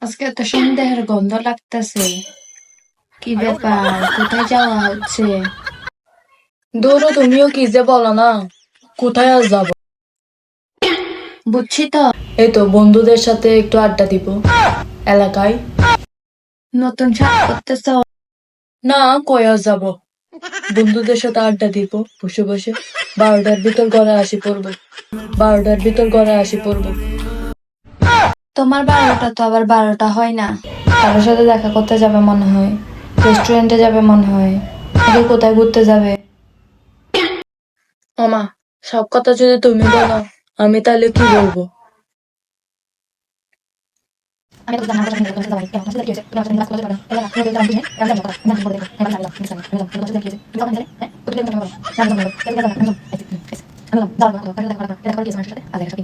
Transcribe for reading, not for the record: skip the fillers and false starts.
আজকে তো সন্দেহের গন্ধ লাগতেছে। কি ব্যাপার? কোথায় যাওয়া হচ্ছে? ধরো তুমিও কি যে বলো না, কোথায় আর যাবো? বুঝছি তো। এই তো বন্ধুদের সাথে একটু আড্ডা দিব এলাকায়। নতুন শাক করতেছ? না, কই আর যাবো? বন্ধুদের সাথে আড্ডা দিব বসে বসে। 12টার ভিতর ঘরে আসি পড়বো। 12টার ভিতর ঘরে আসি পড়বো। তোমার 12টা তো আবার 12টা হয় না। কারোর সাথে দেখা করতে যাবে মনে হয়, রেস্টুরেন্টে যাবে মনে হয়, নাকি কোথায় ঘুরতে যাবে? ওমা, সব কথা যদি তুমি বলো, আমি তাহলে কি বলবো? আমি তো জানা কথা তোমার সাথে যাই কেন আসলে কি হয়েছে তুমি আমার সাথে ক্লাস করতে পারো না এলা তুমি যদি আমি বুঝি আমি জানি কথা আমি জানি বলে দেখো আমি জানি আমি তোমার সাথে কি হয়েছে তুমি কখন জানি হ্যাঁ তুমি কেন বলো আমি জানি বলো আমি জানি আমি জানি আমি জানি আমি জানি আমি জানি আমি জানি আমি জানি আমি জানি আমি জানি আমি জানি আমি জানি আমি জানি আমি জানি আমি জানি আমি জানি আমি জানি